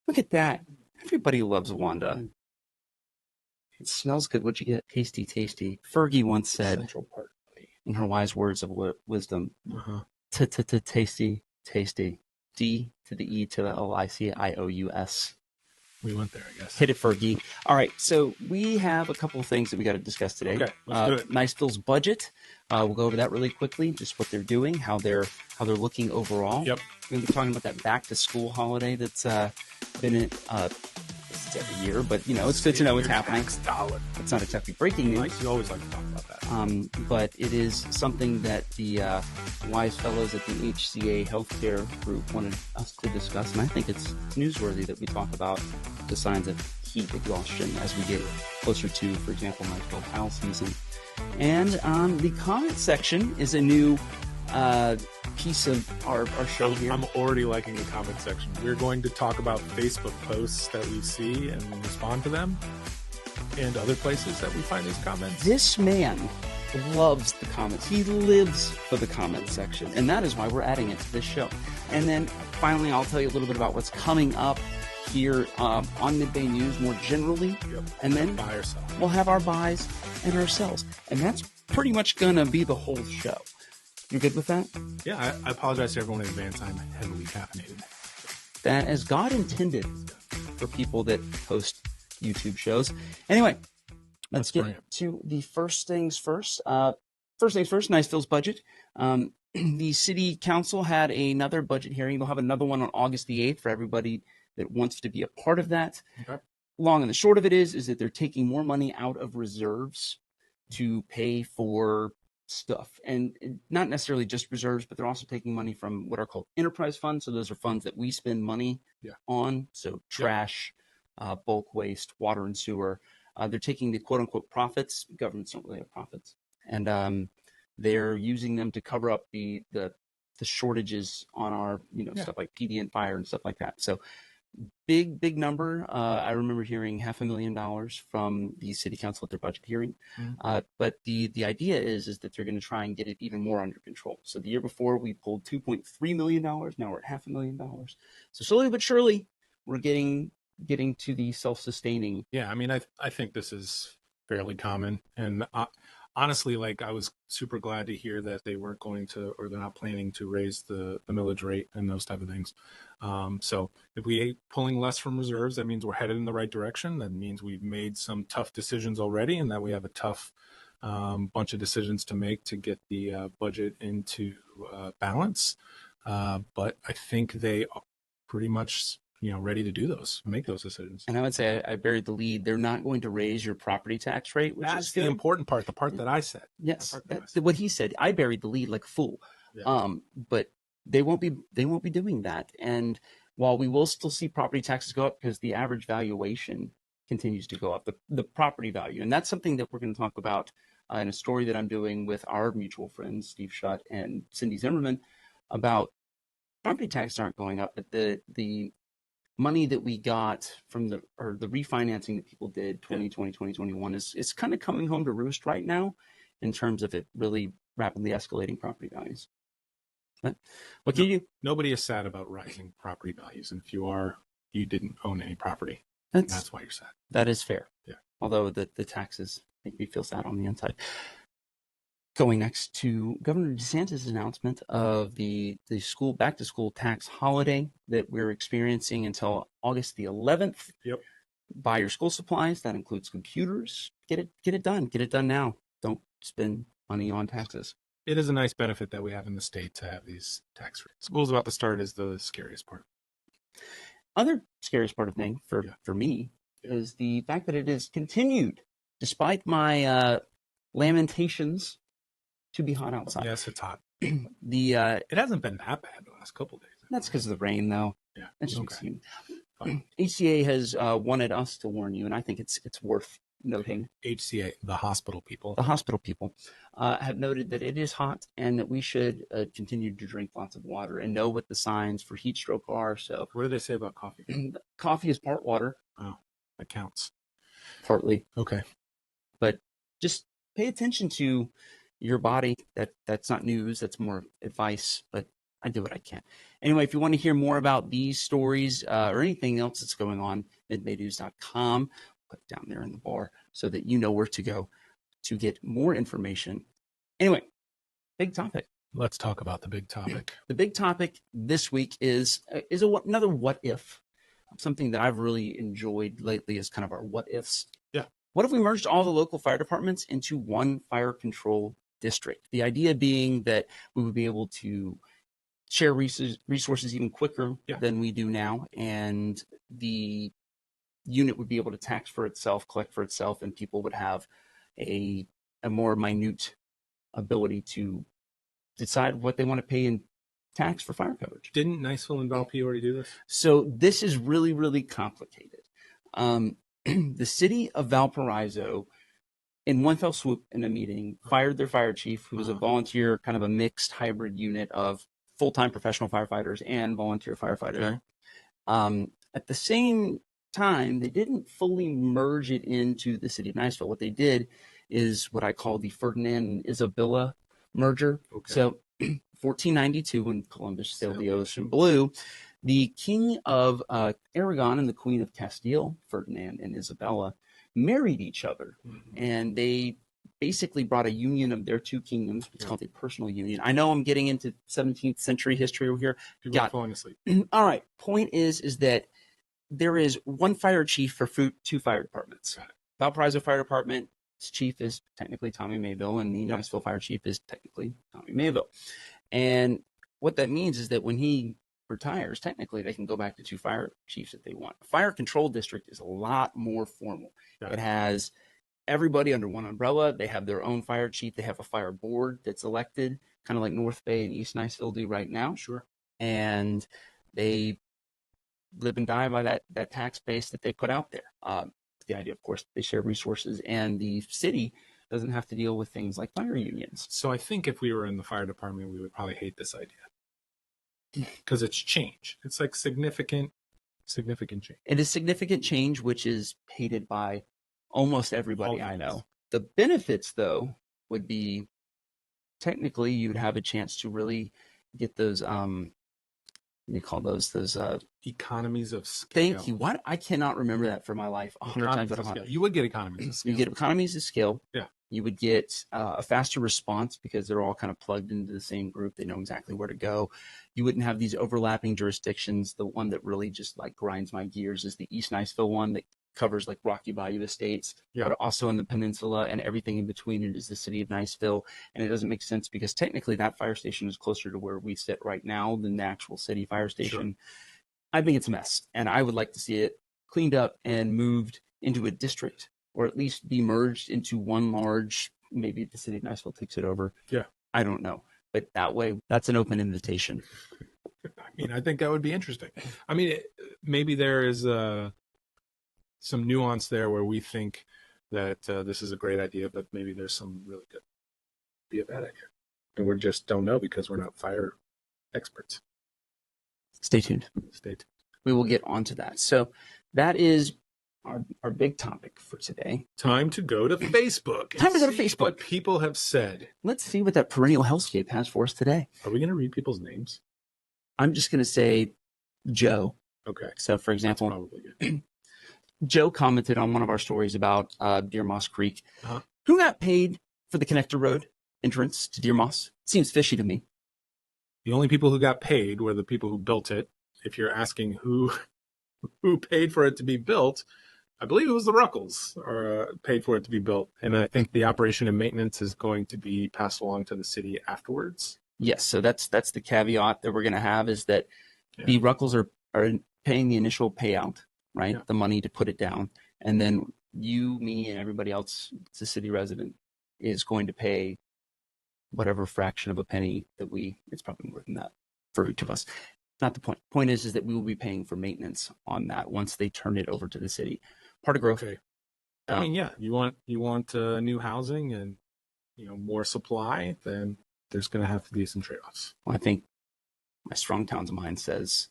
Look at that. Everybody loves Wanda. It smells good. What'd you get? Tasty, tasty. Fergie once said, Central Park. in her wise words of wisdom, Uh-huh. tasty, tasty. D to the E to the Licious. We went there, I guess. Hit it, Fergie. All right, so we have a couple of things that we got to discuss today. Okay, let's do it. Niceville's budget. We'll go over that really quickly, just what they're doing, how they're looking overall. Yep. We're going to be talking about that back to school holiday that's been it's every year, but it's good to know what's happening. Dollar. It's not exactly breaking news. You always like to talk about that. But it is something that the wise fellows at the HCA Healthcare Group wanted us to discuss, and I think it's newsworthy that we talk about the signs of heat exhaustion as we get closer to, for example, Niceville foul season. And the comment section is a new piece of our show here. I'm already liking the comment section. We're going to talk about Facebook posts that we see and respond to them, and other places that we find these comments. This man loves the comments. He lives for the comment section, and that is why we're adding it to this show. And then finally, I'll tell you a little bit about what's coming up here on Midday News more generally. Yep. And then buy or sell. We'll have our buys and our sells. And that's pretty much going to be the whole show. You good with that? Yeah, I apologize to everyone in advance. I'm heavily caffeinated. That as God intended for people that host YouTube shows. Anyway, let's get to the first things first. Niceville's budget. The city council had another budget hearing. They'll have another one on August the 8th for everybody that wants to be a part of that. Okay. Long and the short of it is that they're taking more money out of reserves to pay for stuff, and not necessarily just reserves, but they're also taking money from what are called enterprise funds. So those are funds that we spend money on. So trash, bulk waste, water and sewer. They're taking the quote unquote profits. Governments don't really have profits, and they're using them to cover up the shortages on our stuff like PD and fire and stuff like that. So big number. I remember hearing $500,000 from the city council at their budget hearing. But the idea is that they're going to try and get it even more under control. So the year before we pulled $2.3 million. Now we're at $500,000. So slowly but surely we're getting to the self-sustaining. Yeah. I mean, I think this is fairly common, and honestly, like, I was super glad to hear that they weren't going to, or they're not planning to raise the millage rate and those type of things. So if we pulling less from reserves, that means we're headed in the right direction. That means we've made some tough decisions already, and that we have a tough bunch of decisions to make to get the budget into balance. But I think they are pretty much ready to do make those decisions. And I would say I buried the lead. They're not going to raise your property tax rate, which That's is the important part, the part that I said. Yes, that's what he said. I buried the lead like a fool. Yeah. But they won't be doing that. And while we will still see property taxes go up because the average valuation continues to go up, the property value, and that's something that we're going to talk about in a story that I'm doing with our mutual friends Steve Schutt and Cindy Zimmerman about property taxes aren't going up, but the money that we got from the refinancing that people did 2020, 2021 is kind of coming home to roost right now in terms of it really rapidly escalating property values. But what can you do? Nobody is sad about rising property values. And if you are, you didn't own any property. That's why you're sad. That is fair. Yeah. Although the taxes make me feel sad on the inside. Going next to Governor DeSantis' announcement of the school back to school tax holiday that we're experiencing until August the 11th. Yep. Buy your school supplies. That includes computers. Get it done. Get it done now. Don't spend money on taxes. It is a nice benefit that we have in the state to have these tax rates. School's about to start is the scariest part. Other scariest part of thing for me is the fact that it is continued, despite my lamentations, to be hot outside. Yes, it's hot. It hasn't been that bad the last couple of days. That's because of the rain, though. Yeah. That's just HCA has wanted us to warn you, and I think it's worth noting. HCA, the hospital people. The hospital people have noted that it is hot and that we should continue to drink lots of water and know what the signs for heat stroke are. So, what do they say about coffee? Coffee is part water. Oh, that counts. Partly. Okay. But just pay attention to your body. That's not news. That's more advice. But I do what I can. Anyway, if you want to hear more about these stories or anything else that's going on, midbaynews.com, put it down there in the bar so that you know where to go to get more information. Anyway, big topic. Let's talk about the big topic. The big topic this week is another what if. Something that I've really enjoyed lately is kind of our what ifs. Yeah. What if we merged all the local fire departments into one fire control district? The idea being that we would be able to share resources even quicker than we do now, and the unit would be able to tax for itself, collect for itself, and people would have a more minute ability to decide what they want to pay in tax for fire coverage. Didn't Niceville and Valpo already do this? So this is really, really complicated. The city of Valparaiso, in one fell swoop in a meeting, fired their fire chief, who was a volunteer, kind of a mixed hybrid unit of full-time professional firefighters and volunteer firefighters. Okay. At the same time, they didn't fully merge it into the city of Niceville. What they did is what I call the Ferdinand and Isabella merger. Okay. So 1492, when Columbus sailed the ocean blue, the king of Aragon and the queen of Castile, Ferdinand and Isabella, married each other. Mm-hmm. And they basically brought a union of their two kingdoms. It's called a personal union. I know I'm getting into 17th century history over here. People are falling asleep. All right. Point is that there is one fire chief for two fire departments. Valparaiso Fire Department's chief is technically Tommy Mayville, and the Niceville Fire Chief is technically Tommy Mayville. And what that means is that when he retires, technically they can go back to two fire chiefs if they want. A fire control district is a lot more formal. It has everybody under one umbrella. They have their own fire chief. They have a fire board that's elected, kind of like North Bay and East Niceville do right now. Sure. And they live and die by that tax base that they put out there. The idea, of course, they share resources, and the city doesn't have to deal with things like fire unions. So I think if we were in the fire department, we would probably hate this idea because it's change. It's like significant change. It is significant change, which is hated by almost everybody I know. The benefits, though, would be technically you would have a chance to really get those you call those economies of scale. Thank you. What? I cannot remember that for my life. 100 times out of 100. You would get economies of scale. You get economies of scale. Yeah. You would get a faster response because they're all kind of plugged into the same group. They know exactly where to go. You wouldn't have these overlapping jurisdictions. The one that really just like grinds my gears is the East Niceville one that covers like Rocky Bayou Estates, but also in the peninsula, and everything in between it is the city of Niceville. And it doesn't make sense because technically that fire station is closer to where we sit right now than the actual city fire station. Sure. I think it's a mess, and I would like to see it cleaned up and moved into a district, or at least be merged into one large, maybe the city of Niceville takes it over. Yeah. I don't know. But that way, that's an open invitation. I mean, I think that would be interesting. I mean, maybe there is some nuance there where we think that this is a great idea, but maybe there's some really good be a bad idea. And we just don't know because we're not fire experts. Stay tuned. We will get onto that. So that is our big topic for today. Time to go to Facebook. Time to go to Facebook. What people have said. Let's see what that perennial hellscape has for us today. Are we going to read people's names? I'm just going to say Joe. Okay. So, for example, that's probably good. Joe commented on one of our stories about Deer Moss Creek. Who got paid for the connector road entrance to Deer Moss? Seems fishy to me. The only people who got paid were the people who built it. If you're asking who paid for it to be built, I believe it was the Ruckles paid for it to be built. And I think the operation and maintenance is going to be passed along to the city afterwards. Yes, so that's the caveat that we're going to have is that the Ruckles are paying the initial payout, right? Yeah. The money to put it down. And then you, me, and everybody else, it's a city resident, is going to pay whatever fraction of a penny that it's probably more than that for each of us. Not the point. Point is that we will be paying for maintenance on that once they turn it over to the city. Part of growth. Okay. I mean, yeah, you want new housing and more supply, then there's going to have to be some trade-offs. Well, I think my strong towns mind says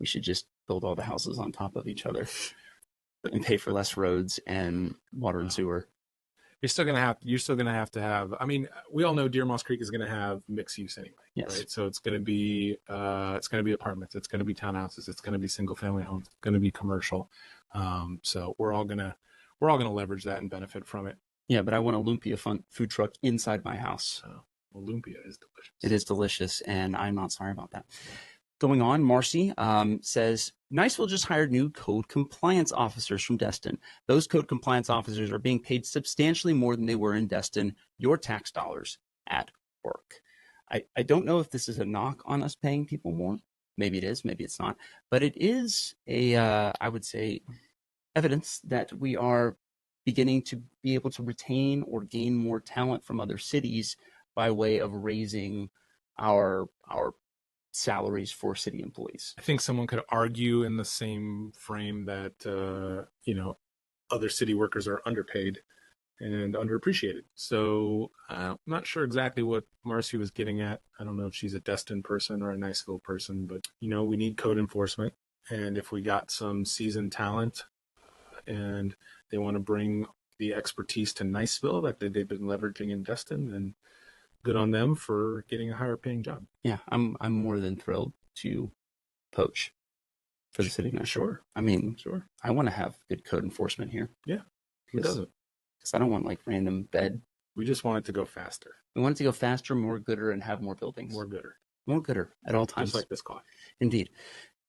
we should just build all the houses on top of each other and pay for less roads and water and sewer. you're still gonna have to have. I mean, we all know Deer Moss Creek is gonna have mixed use anyway, Yes. right? So it's gonna be apartments, it's gonna be townhouses, it's gonna be single family homes, it's gonna be commercial. So we're all gonna leverage that and benefit from it. Yeah, but I want a lumpia food truck inside my house. So lumpia is delicious. It is delicious, and I'm not sorry about that. Going on, Marcy says, Niceville just hired new code compliance officers from Destin. Those code compliance officers are being paid substantially more than they were in Destin, your tax dollars at work. I don't know if this is a knock on us paying people more. Maybe it is, maybe it's not. But it is I would say, evidence that we are beginning to be able to retain or gain more talent from other cities by way of raising our salaries for city employees. I think someone could argue in the same frame that other city workers are underpaid and underappreciated. So I'm not sure exactly what Marcy was getting at. I don't know if she's a Destin person or a Niceville person, but we need code enforcement, and if we got some seasoned talent and they want to bring the expertise to Niceville that they've been leveraging in Destin, then good on them for getting a higher paying job. Yeah, I'm more than thrilled to poach for the city of Niceville. Sure. I mean, sure. I want to have good code enforcement here. Yeah. Who doesn't? Because I don't want like random bed. We just want it to go faster. We want it to go faster, more gooder, and have more buildings. More gooder. More gooder at all times. Just like this coffee. Indeed.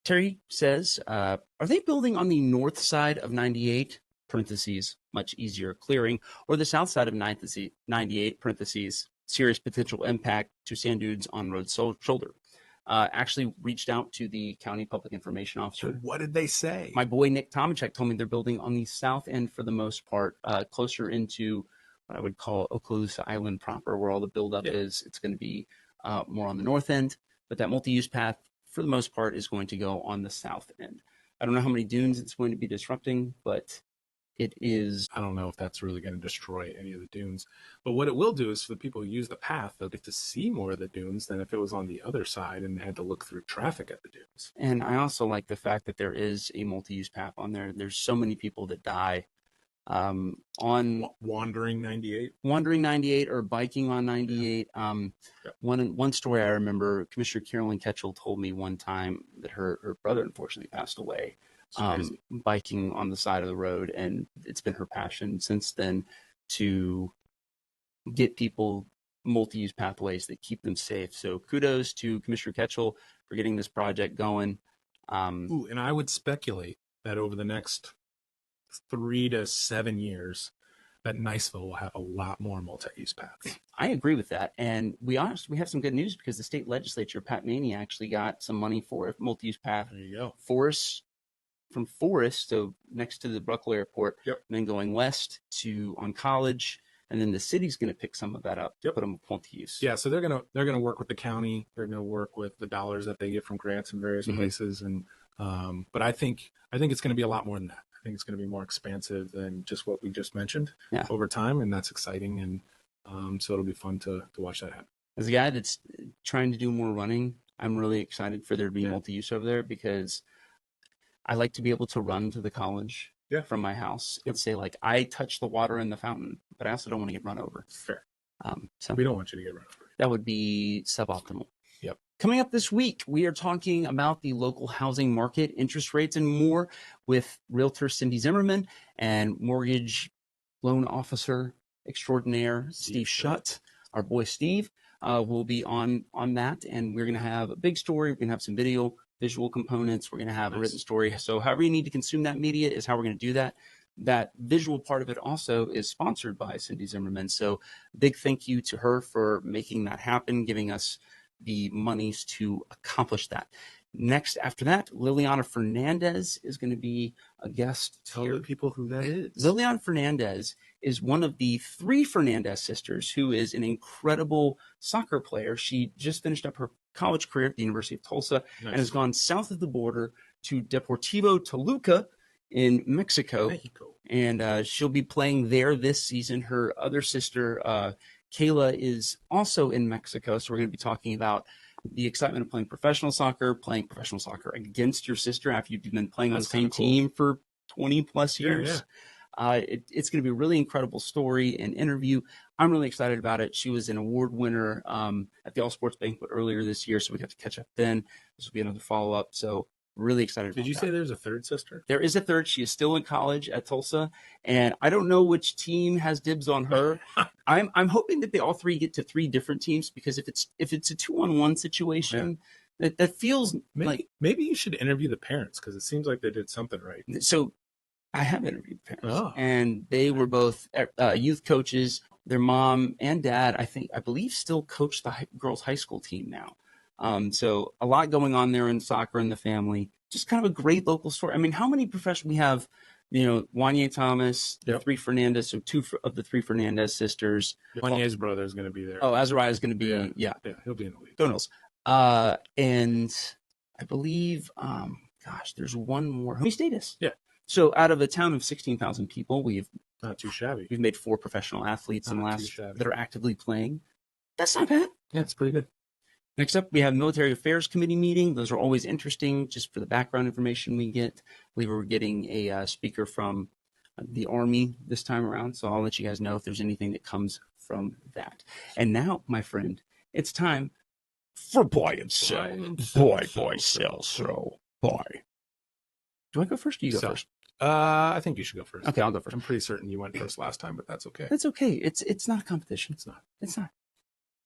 Terry says, are they building on the north side of 98, parentheses, much easier clearing, or the south side of 98, parentheses, serious potential impact to sand dunes on road shoulder? Actually reached out to the county public information officer. So what did they say? My boy Nick Tomachek told me they're building on the south end for the most part, closer into what I would call Okaloosa Island proper, where all the buildup is. It's going to be more on the north end, but that multi-use path, for the most part, is going to go on the south end. I don't know how many dunes it's going to be disrupting, but it is. I don't know if that's really going to destroy any of the dunes. But what it will do is for the people who use the path, they'll get to see more of the dunes than if it was on the other side and they had to look through traffic at the dunes. And I also like the fact that there is a multi-use path on there. There's so many people that die on wandering 98 or biking on 98. One story I remember, Commissioner Carolyn Ketchell told me one time that her brother unfortunately passed away biking on the side of the road, and it's been her passion since then to get people multi-use pathways that keep them safe. So kudos to Commissioner Ketchell for getting this project going. And I would speculate that over the next 3 to 7 years, that Niceville will have a lot more multi-use paths. I agree with that. And we have some good news because the state legislature, Pat Maney, actually got some money for a multi-use path. There you go. From Forest, so next to the Buckle Airport, and then going west on College, and then the city's going to pick some of that up to put them multi-use. Yeah, so they're gonna work with the county. They're gonna work with the dollars that they get from grants in various places, and but I think it's going to be a lot more than that. I think it's going to be more expansive than just what we just mentioned over time, and that's exciting. And so it'll be fun to watch that happen. As a guy that's trying to do more running, I'm really excited for there to be multi-use over there because I like to be able to run to the college from my house and say, like, I touch the water in the fountain, but I also don't want to get run over. Fair. So we don't want you to get run over. That would be suboptimal. Yep. Coming up this week, we are talking about the local housing market, interest rates, and more with realtor Cindy Zimmerman and mortgage loan officer extraordinaire Steve Schutt. Our boy Steve will be on that, and we're going to have a big story. We're going to have some visual components. We're going to have a written story. So however you need to consume that media is how we're going to do that. That visual part of it also is sponsored by Cindy Zimmerman. So big thank you to her for making that happen, giving us the monies to accomplish that. Next, after that, Liliana Fernandez is going to be a guest. Tell the people who that is. Liliana Fernandez is one of the 3 Fernandez sisters who is an incredible soccer player. She just finished up her college career at the University of Tulsa and has gone south of the border to Deportivo Toluca in Mexico. And she'll be playing there this season. Her other sister, Kayla, is also in Mexico. So we're going to be talking about the excitement of playing professional soccer against your sister after you've been playing on the same team for 20 plus years. It's going to be a really incredible story and interview. I'm really excited about it. She was an award winner at the All Sports Banquet earlier this year, so we got to catch up then. This will be another follow-up, so really excited about Did you that. say there's a third sister? There is a third. She is still in college at Tulsa, and I don't know which team has dibs on her. I'm hoping that they all three get to 3 different teams, because if it's a 2-on-1 situation, that feels like maybe you should interview the parents, because it seems like they did something right. so. I have interviewed parents, and they were both youth coaches. Their mom and dad, I believe, still coach the girls' high school team now. So a lot going on there in soccer in the family. Just kind of a great local story. I mean, how many professionals we have? Wanye Thomas, the 3 Fernandez, so 2 of the 3 Fernandez sisters. Wanye's brother is going to be there. Oh, Azariah is going to be, yeah, he'll be in the league. Go Noles. And I believe, there's one more. Who status? Yeah. So out of a town of 16,000 people, we've not too shabby. We've made 4 professional athletes in the last that are actively playing. That's not bad. Yeah, it's pretty good. Next up, we have Military Affairs Committee meeting. Those are always interesting, just for the background information we get. I believe we're getting a speaker from the Army this time around, so I'll let you guys know if there's anything that comes from that. And now, my friend, it's time for buy and sell. Buy, sell, throw, buy. Do I go first, or do you go first? I think you should go first. Okay, I'll go first. I'm pretty certain you went first last time, but that's okay. That's okay. It's not a competition. It's not.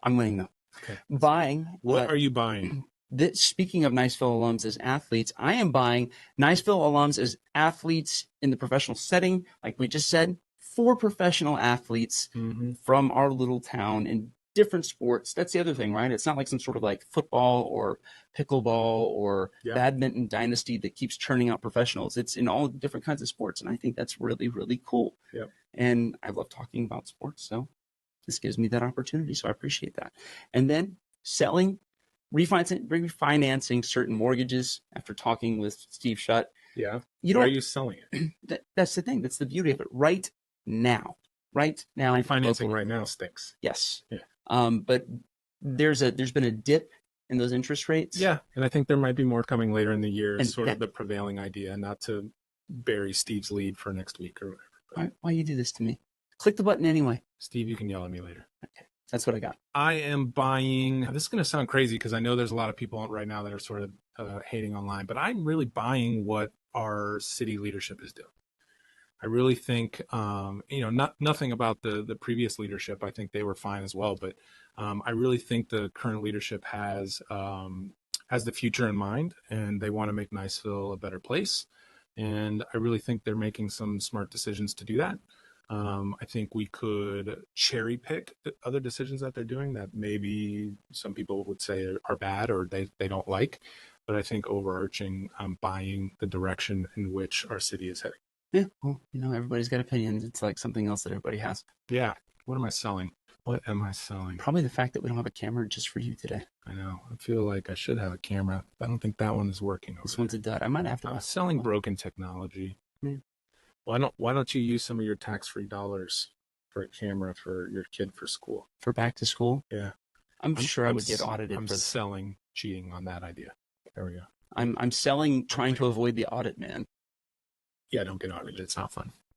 I'm winning, though. Okay. Buying. What are you buying? Speaking of Niceville alums as athletes, I am buying Niceville alums as athletes in the professional setting. Like we just said, 4 professional athletes from our little town in different sports. That's the other thing, right? It's not like some sort of like football or pickleball or badminton dynasty that keeps churning out professionals. It's in all different kinds of sports, and I think that's really, really cool. Yep. And I love talking about sports, so this gives me that opportunity, so I appreciate that. And then selling, refinancing certain mortgages after talking with Steve Shutt. Yeah. Why are you selling it? That's the thing. That's the beauty of it. Right now. Refinancing right now stinks. Yes. Yeah. But there's been a dip in those interest rates. Yeah. And I think there might be more coming later in the year, and sort of the prevailing idea, not to bury Steve's lead for next week or whatever. Why you do this to me? Click the button anyway. Steve, you can yell at me later. Okay. That's what I got. I am buying, this is going to sound crazy because I know there's a lot of people right now that are sort of hating online, but I'm really buying what our city leadership is doing. I really think, nothing about the previous leadership. I think they were fine as well, but I really think the current leadership has the future in mind, and they want to make Niceville a better place. And I really think they're making some smart decisions to do that. I think we could cherry pick other decisions that they're doing that maybe some people would say are bad or they don't like. But I think overarching, I'm buying the direction in which our city is heading. Yeah, well, everybody's got opinions. It's like something else that everybody has. Yeah. What am I selling? Probably the fact that we don't have a camera just for you today. I know. I feel like I should have a camera. I don't think that one is working. This one's a dud. I might have to. I'm selling broken technology. Yeah. Why don't you use some of your tax-free dollars for a camera for your kid for school? For back to school? Yeah. I'm sure I would get audited. I'm selling cheating on that idea. There we go. I'm selling trying to avoid the audit, man. Yeah, don't get audited. It's not fun.